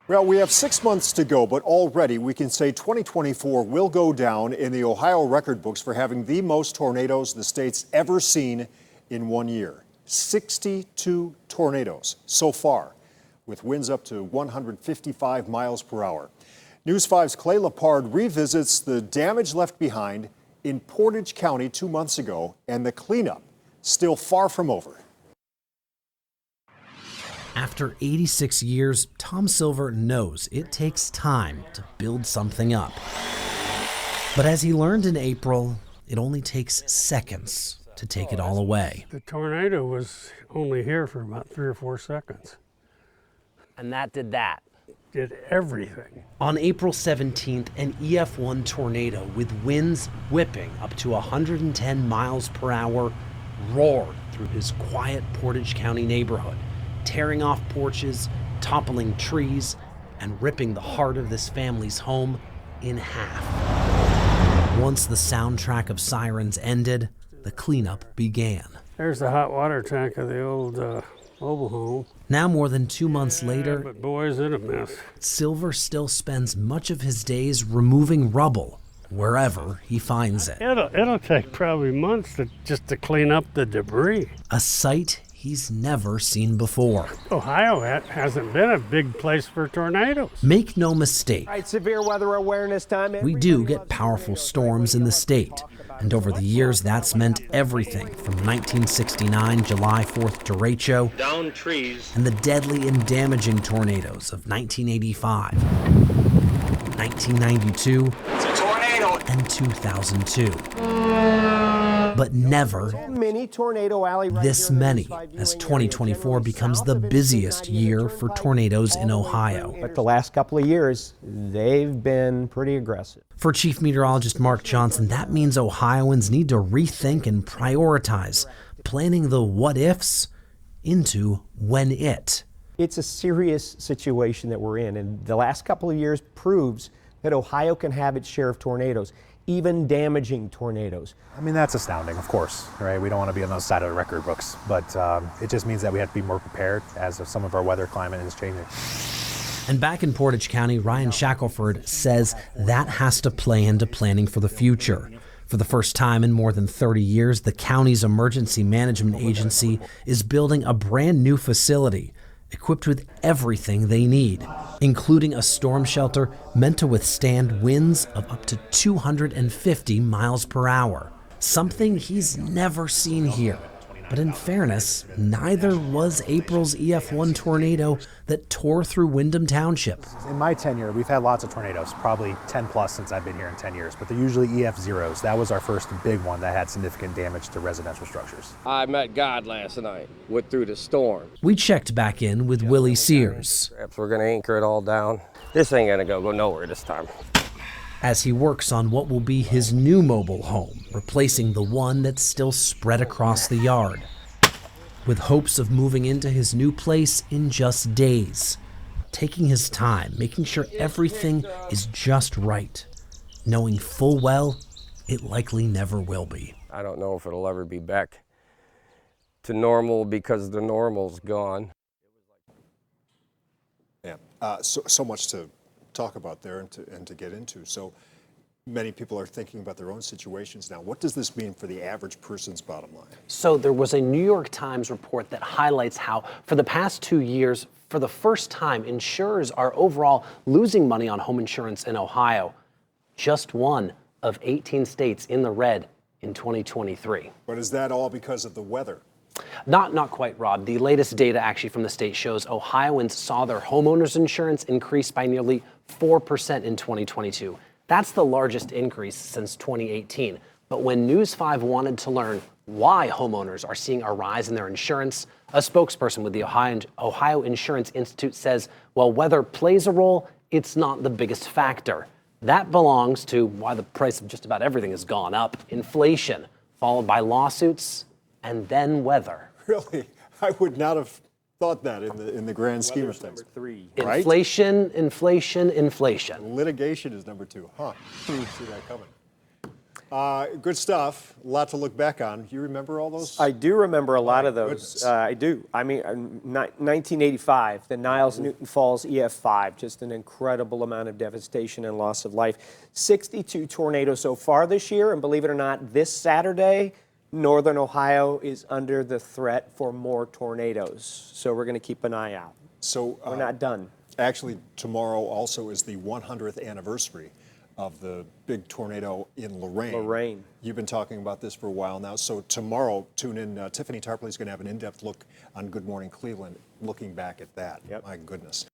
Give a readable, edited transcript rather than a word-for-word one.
Well, we have 6 months to go, but already we can say 2024 will go down in the Ohio record books for having the most tornadoes the state's ever seen in 1 year. 62 tornadoes so far, with winds up to 155 miles per hour. News 5's Clay Lepard revisits the damage left behind in Portage County 2 months ago, and the cleanup still far from over. After 86 years, Tom Silver knows it takes time to build something up. But as he learned in April, it only takes seconds to take it all away. The tornado was only here for about 3 or 4 seconds. And that did that. Did everything. On April 17th, an EF1 tornado with winds whipping up to 110 miles per hour roared through his quiet Portage County neighborhood, tearing off porches, toppling trees, and ripping the heart of this family's home in half. Once the soundtrack of sirens ended, the cleanup began. There's the hot water tank of the old mobile home. Now, more than 2 months later, But boy, is it a mess. Silver still spends much of his days removing rubble wherever he finds it. It'll take probably months just to clean up the debris. A sight he's never seen before. Ohio hasn't been a big place for tornadoes. Make no mistake, All right, severe weather awareness time. we do get powerful storms in the state. And over the years, that's meant everything from 1969 July 4th derecho down trees, and the deadly and damaging tornadoes of 1985, 1992, it's a tornado, and 2002. But never Mini tornado alley right this here in the many, News 5 as viewing 2024 area, becomes south the of busiest Interstate year 98 for Turnpike, tornadoes all in the way Ohio. through But the last couple of years, they've been pretty aggressive. For Chief Meteorologist Mark Johnson, that means Ohioans need to rethink and prioritize, planning the what-ifs into when-it. It's a serious situation that we're in, and the last couple of years proves that Ohio can have its share of tornadoes, even damaging tornadoes. I mean, that's astounding, of course, right? We don't want to be on those side of the record books, but it just means that we have to be more prepared as some of our weather climate is changing. And back in Portage County, Ryan Shackelford says that has to play into planning for the future. For the first time in more than 30 years, the county's emergency management agency is building a brand new facility equipped with everything they need, including a storm shelter meant to withstand winds of up to 250 miles per hour, something he's never seen here. But in fairness, neither was April's EF1 tornado that tore through Windham Township. In my tenure, we've had lots of tornadoes, probably 10 plus since I've been here in 10 years, but they're usually EF0s. That was our first big one that had significant damage to residential structures. I met God last night, went through the storm. We checked back in with Willie Sears We're gonna anchor it all down. This ain't gonna go nowhere this time. as he works on what will be his new mobile home, replacing the one that's still spread across the yard, with hopes of moving into his new place in just days, taking his time, making sure everything is just right, knowing full well it likely never will be. I don't know if it'll ever be back to normal because the normal's gone. Yeah, so much to talk about there and to get into. So many people are thinking about their own situations now. What does this mean for the average person's bottom line? So there was a New York Times report that highlights how for the past 2 years, for the first time, insurers are overall losing money on home insurance in Ohio. Just one of 18 states in the red in 2023. But is that all because of the weather? Not quite, Rob. The latest data actually from the state shows Ohioans saw their homeowners insurance increase by nearly 4% in 2022. That's the largest increase since 2018. But when News 5 wanted to learn why homeowners are seeing a rise in their insurance, a spokesperson with the Ohio Insurance Institute says, while weather plays a role, it's not the biggest factor. That belongs to why the price of just about everything has gone up: inflation, followed by lawsuits, and then weather. Really? I would not have thought that in the grand scheme of things. Number 3. Right? Inflation. Litigation is number 2. Huh. Didn't see that coming. Good stuff. A lot to look back on. You remember all those? I do remember a lot of those. goodness. I do. I mean, 1985, the Niles Newton Falls EF5, just an incredible amount of devastation and loss of life. 62 tornadoes so far this year, and believe it or not, this Saturday, northern Ohio is under the threat for more tornadoes. So we're going to keep an eye out. So We're not done. Actually, tomorrow also is the 100th anniversary of the big tornado in Lorraine. Lorraine. You've been talking about this for a while now. So tomorrow, tune in. Tiffany Tarpley is going to have an in-depth look on Good Morning Cleveland, looking back at that. Yep. My goodness.